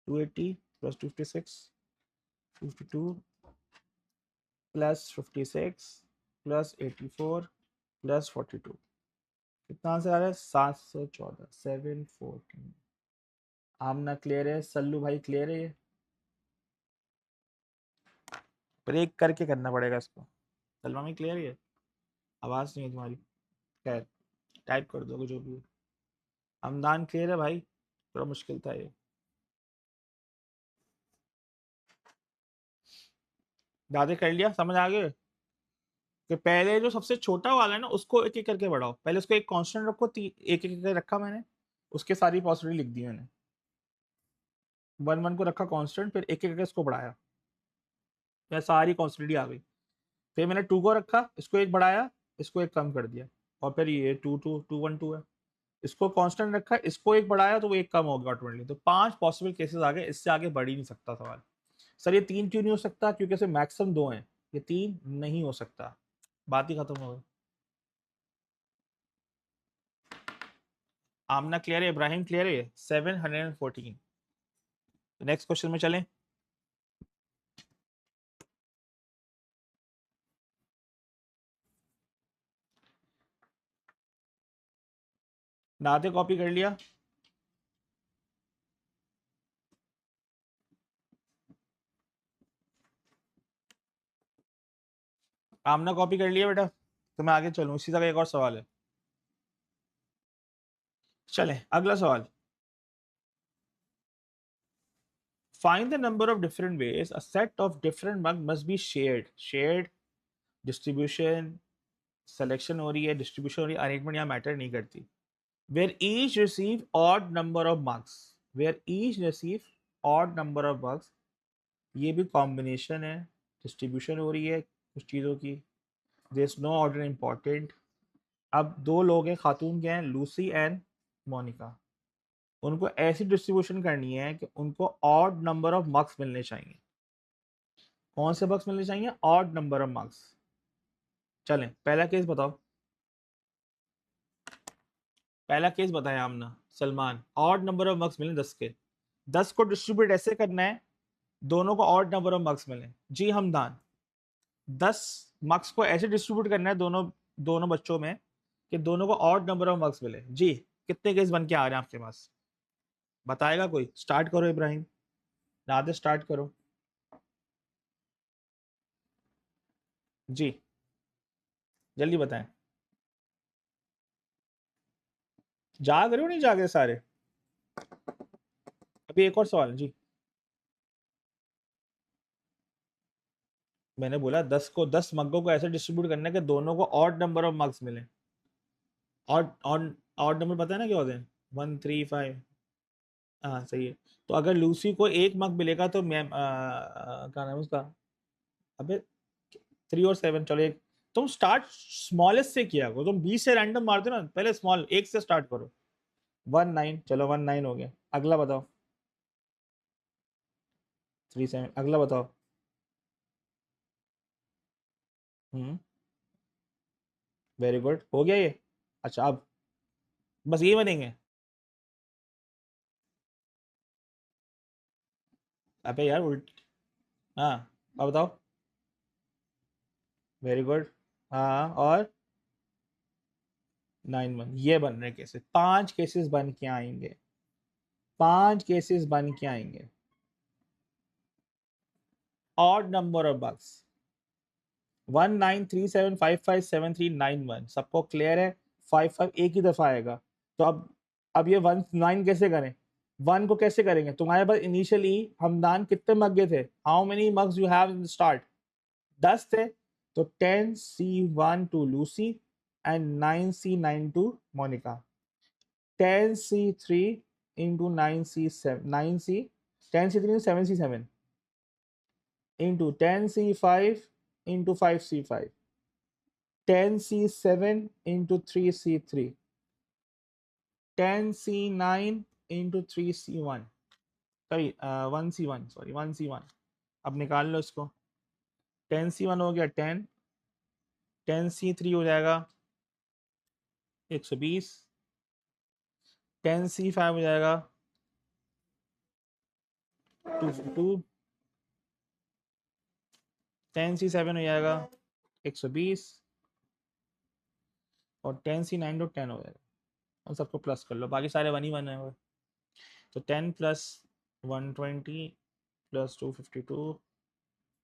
280 प्लस 256, 52 प्लस 56 प्लस 84 प्लस 42, कितना आंसर आ रहा है? 714, 714। आमना क्लियर है? सल्लू भाई क्लियर है? ये ब्रेक करके करना पड़ेगा इसको। सलमा में क्लियर है? आवाज़ नहीं है तुम्हारी। खैर, टाइप कर दोगे जो भी है। हमदान क्लियर है भाई? थोड़ा मुश्किल था ये। दादे कर लिया? समझ आ गए कि पहले जो सबसे छोटा वाला है ना उसको एक एक करके बढ़ाओ। पहले उसको एक कांस्टेंट रखो, एक एक करके रखा मैंने, उसके सारी पॉसिबिलिटी लिख दी मैंने। 1 1 को रखा कांस्टेंट, फिर एक एक करके इसको बढ़ाया, या सारी पॉसिबिलिटी आ गई। फिर मैंने 2 को रखा, इसको एक बढ़ाया, इसको एक कम कर दिया, और फिर ये 2 2 2 1 2 है। इसको कांस्टेंट रखा, इसको एक बढ़ाया तो वो एक कम हो गया ऑटोमेटिकली। तो 5 पॉसिबल केसेस आ गए, इससे आगे बढ़ ही नहीं सकता सवाल। सर ये 3 क्यों नहीं हो सकता? क्योंकि इसमें मैक्सिमम 2 हैं, ये 3 नहीं हो सकता। बात ही खत्म हो गई। आमना क्लियर है? इब्राहिम क्लियर है? 714। नेक्स्ट क्वेश्चन में चलें। नाते कॉपी कर लिया? आमना कॉपी कर लिया बेटा? तो मैं आगे चलूं, इसी तरह एक और सवाल है। चलें अगला सवाल। Find the number of different ways a set of different mug must be shared. Shared, distribution, selection हो रही है, distribution हो रही है, arrangement यहाँ मैटर नहीं करती। Where each receive odd number of mugs. Where each receive odd number of mugs. ये भी कॉम्बिनेशन है, डिस्ट्रीब्यूशन हो रही है कुछ चीज़ों की। There is no order important. अब दो लोग हैं, खातून के हैं, लूसी एंड मोनिका। उनको ऐसी डिस्ट्रीब्यूशन करनी है कि उनको ऑड नंबर ऑफ मार्क्स मिलने चाहिए। कौन से मार्क्स मिलने चाहिए? Odd number of marks. चलें पहला केस बताओ। पहला केस बताया हमने, Salman. Odd number of marks मिले 10 के। 10 को डिस्ट्रीब्यूट ऐसे करना है दोनों को ऑड नंबर ऑफ मार्क्स मिले। जी हमदान, 10 मार्क्स को ऐसे डिस्ट्रीब्यूट करना है दोनों दोनों बच्चों में कि दोनों को ऑड नंबर ऑफ मार्क्स मिले। जी कितने केस बन के आ रहे हैं आपके पास? बताएगा कोई? स्टार्ट करो इब्राहिम, नादे स्टार्ट करो। जी जल्दी बताएं। जाग रहे हो नहीं जागे सारे? अभी एक और सवाल है जी। मैंने बोला 10 को, 10 मग्गों को ऐसे डिस्ट्रीब्यूट करना है कि दोनों को ऑड नंबर ऑफ मार्क्स मिले। ऑड ऑड ऑड नंबर पता है ना क्या होते हैं? 1 3 5। हाँ सही है। तो अगर लूसी को एक मग मिलेगा तो मैं क्या नाम है उसका? अबे 3 और 7, चलो एक। तुम स्टार्ट स्मॉलेस्ट से किया करो, तुम 20 से रैंडम मारते हो ना, पहले स्मॉल एक से स्टार्ट करो। 1 9, चलो 1 9 हो गया। अगला बताओ। 3 7, अगला बताओ। हम्म, वेरी गुड, हो गया ये। अच्छा अब बस ये बनेंगे? अबे यार उल्ट। हाँ अब बताओ। Very good. हाँ और 9 1, ये बन रहे केसेस। 5 केसेस बन के आएंगे, 5 केसेस बन के आएंगे। Odd number of bugs 1 9 3 7 5 5 7 3 9 1। सबको क्लियर है? 5 5 एक ही दफा आएगा। तो अब ये 1 9 कैसे करें? 1 को कैसे करेंगे? तुम्हारे पास इनिशियली हमदान कितने मग्गे थे? How many mugs you have in start? 10 थे। तो 10 C1 to Lucy and 9 C9 to Monica. 10 C3 into 9 C7 9 C 10 C3 7 C7 into 10 C5 into 5 C5 10 C7 into 3 C3 10 C9 into 3 C1। Sorry 1 C1, sorry 1 C1। अब निकाल लो इसको। 10 C1 हो गया 10, 10 C3 हो जाएगा 120, 10C5 हो जाएगा 252, 10C7 हो जाएगा 120 और 10C9 तो 10 हो जाएगा। उन सबको प्लस कर लो, बाकी सारे 1 ही 1 है। तो 10 प्लस 120 प्लस 252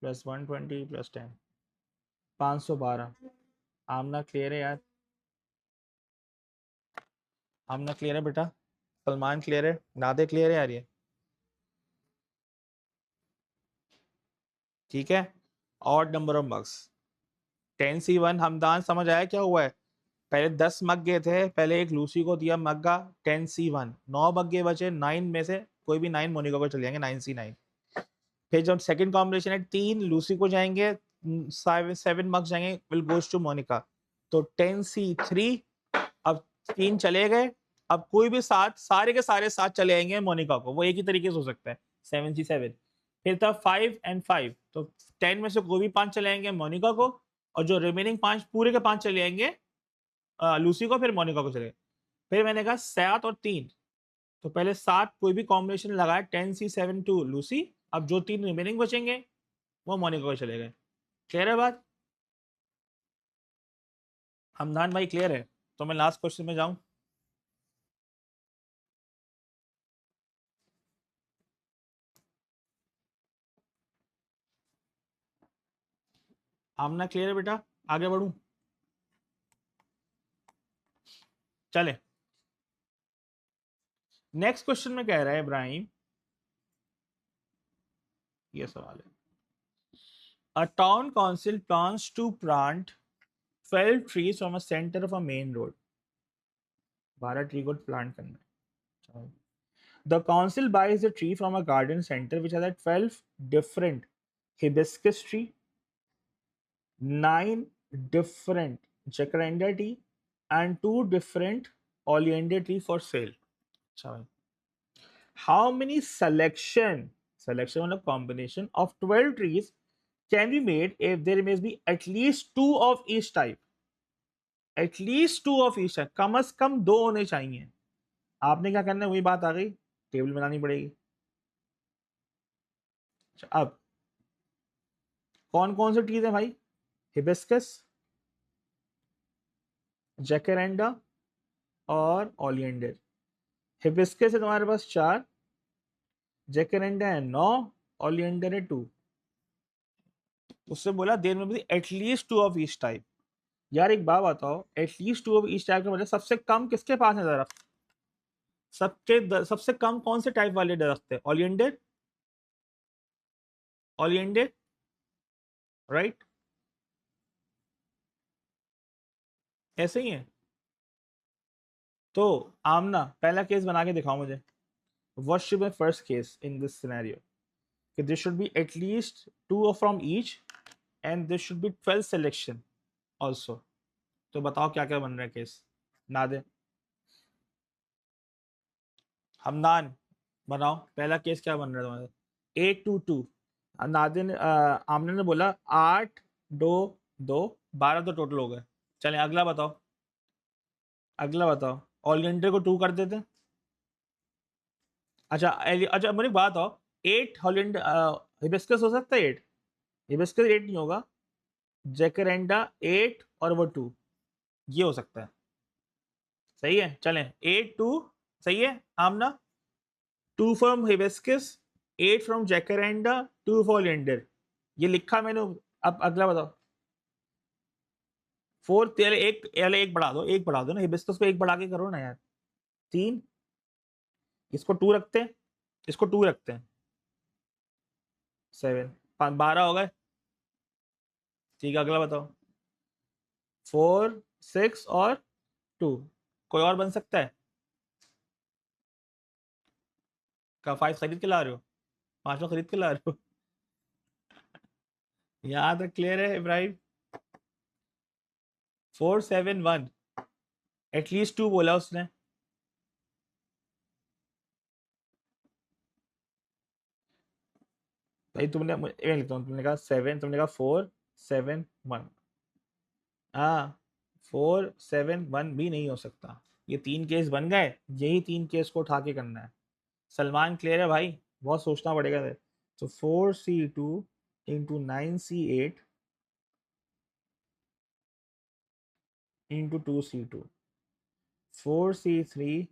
प्लस 120 प्लस 10, 512। आमना क्लियर है यार? आमना क्लियर है बेटा? सलमान क्लियर है? नादे क्लियर है यार? ये ठीक है। Odd number of mugs 10C1। Hamdan समझ आया क्या हुआ है? पहले 10 मग गए थे, पहले एक लूसी को दिया मग्गा 10C1, 9 मग्गे बचे, 9 में से कोई भी 9 मोनिका को चले जाएंगे 9C9। फिर जब सेकंड कॉम्बिनेशन है 3 लूसी को जाएंगे, 7 मग जाएंगे विल गोज टू मोनिका, तो 10C3। अब 3 चले गए, अब कोई भी सात, सारे के सारे सात चले आएंगे मोनिका को, वो एक ही तरीके से हो सकता है 7C7। फिर था 5 एंड 5, तो 10 में से कोई भी 5 चले आएंगे मोनिका को, और जो रिमेनिंग 5 पूरे के 5 चले आएंगे लूसी को, फिर मोनिका को चले। फिर मैंने कहा 7 और 3, तो पहले 7 कोई भी कॉम्बिनेशन लगाया 10C7 टू लूसी, अब जो 3 रिमेनिंग बचेंगे वो मोनिका को चले गए। क्लियर है बात? हमदान भाई क्लियर है? तो मैं लास्ट क्वेश्चन में जाऊं? आमना क्लियर है बेटा? आगे बढ़ूं? चले, नेक्स्ट क्वेश्चन में कह रहा है इब्राहिम, ये सवाल है, a town council plans to plant 12 trees from a center of a main road। 12 tree को प्लांट करना है। The council buys a tree from a garden center which has a 12 different hibiscus tree, 9 different jacaranda tree, and 2 different oleander tree for sale। अच्छा भाई, how many selection मतलब combination of 12 trees can be made if there must be at least 2 of each type? At least 2 of each type, कम से कम 2 होने चाहिए। आपने क्या करना है, वही बात आ गई, टेबल बनानी पड़ेगी। अब कौन कौन से ट्रीज है भाई? हिबिस्कस, जैकरेंडा और ओलियंडर। हिबिस्कस है तुम्हारे पास 4, जैकरेंडा है 9, ओलियंडर है 2। उससे बोला देर में भी एटलीस्ट 2 ऑफ ईच टाइप। यार एक बात बताओ, एटलीस्ट 2 ऑफ ईच टाइप का मतलब सबसे कम किसके पास है दरख्त? सबसे कम कौन से टाइप वाले दरख्त है? Oleander, oleander, right? ऐसे ही है। तो आमना पहला केस बना के दिखाओ मुझे। What should be the first case in this scenario? Okay, there should be at least 2 from each and there should be 12 selection also। तो बताओ क्या क्या बन रहा है केस? नादे, हमदान, बनाओ पहला केस क्या बन रहा है तुम्हारा? 822। नादे ने आमने ने बोला 8 2 2, 12 तो टोटल हो गए। चले अगला बताओ, अगला बताओ। ऑलियंडर को 2 कर देते। अच्छा अच्छा मुझे बात आओ, 8 हॉलैंड हिबिस्कस हो सकता है 8? हिबिस्कस 8 नहीं होगा, जैकरेंडा 8 और वो 2, ये हो सकता है। सही है, चलें 8 2 सही है Aamna. 2 from hibiscus, 8 from jacaranda, 2 for lavender, ये लिखा मैंने। अब अगला बताओ। 4 तेरे एक बढ़ा दो, एक बढ़ा दो ना, हिबिस्कस को एक बढ़ा के करो ना यार। 3, इसको 2 रखते हैं, इसको 2 रखते हैं, 7, 12 हो गए। ठीक है अगला बताओ। 4 6 और 2, कोई और बन सकता है? क्या 5 खरीद के ला रहे हो? 5वां खरीद के ला रहे हो? यहाँ तक क्लियर है इब्राहिम? 4 7 1, एटलीस्ट 2 बोला उसने। भाई तुमने, मैं लिखता हूँ, तुमने कहा 7, तुमने कहा 4 7 1। हाँ 4 7 1 भी नहीं हो सकता। ये 3 केस बन गए, यही 3 केस को उठा के करना है। सलमान क्लियर है भाई? बहुत सोचना पड़ेगा। तो 4C2 into 9C8 into 2C2, 4C3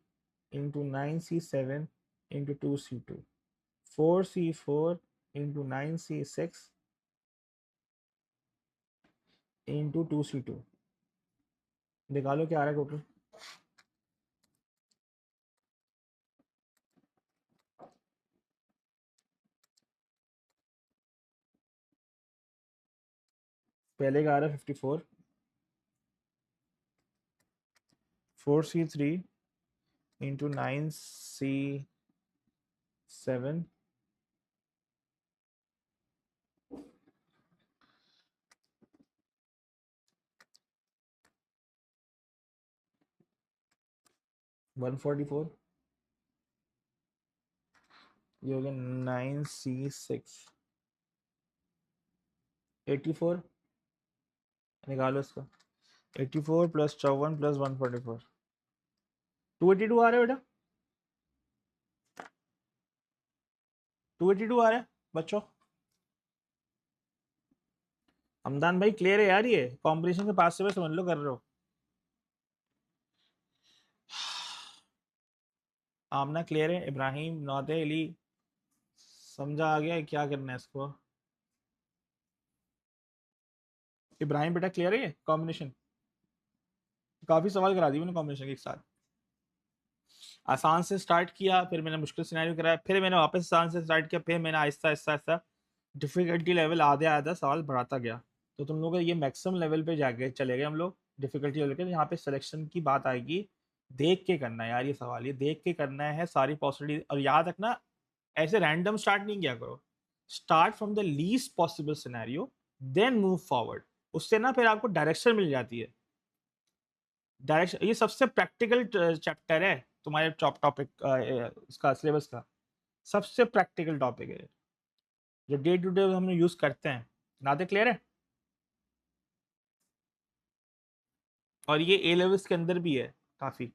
into 9C7 into 2C2, 4C4 into 9C6 into 2C2। निकालो क्या आ रहा है टोटल। पहले का आ रहा है 54, 4C3 इंटू 9C7 144, ये हो गया 9C6 84। निकालो इसका। 84 प्लस 54 प्लस 144, 282 आ रहा है बेटा, 282 आ रहा है बच्चों। हमदान भाई क्लियर है यार, ये कॉम्बिनेशन के पास से समझ लो कर रहे हो। आमना क्लियर है, इब्राहिम नौते अली समझा आ गया है क्या करना है इसको। इब्राहिम बेटा क्लियर है ये कॉम्बिनेशन? काफी सवाल करा दिए मैंने कॉम्बिनेशन के एक साथ। आसान से स्टार्ट किया, फिर मैंने मुश्किल सिनेरियो कराया, फिर मैंने वापस आसान से स्टार्ट किया, फिर मैंने आहिस्ता आहिस्ता आहिस्ता डिफिकल्टी लेवल आधे आधा सवाल बढ़ाता गया। तो तुम लोग ये मैक्सिमम लेवल पे जाके चले गए हम लोग डिफिकल्टी लेवल के। यहाँ पे सिलेक्शन की बात आएगी, देख के करना है यार ये सवाल, ये देख के करना है सारी पॉसिबिलिटी। और याद रखना, ऐसे रैंडम स्टार्ट नहीं किया करो। Start from the least possible scenario, then move forward. उससे ना फिर आपको डायरेक्शन मिल जाती है। डायरेक्शन, ये सबसे प्रैक्टिकल चैप्टर है तुम्हारे टॉपिक इसका सिलेबस का, सबसे प्रैक्टिकल टॉपिक है जो डे टू डे हम यूज करते हैं। नाते क्लियर है? और ये ए लेवल्स के अंदर भी है काफी।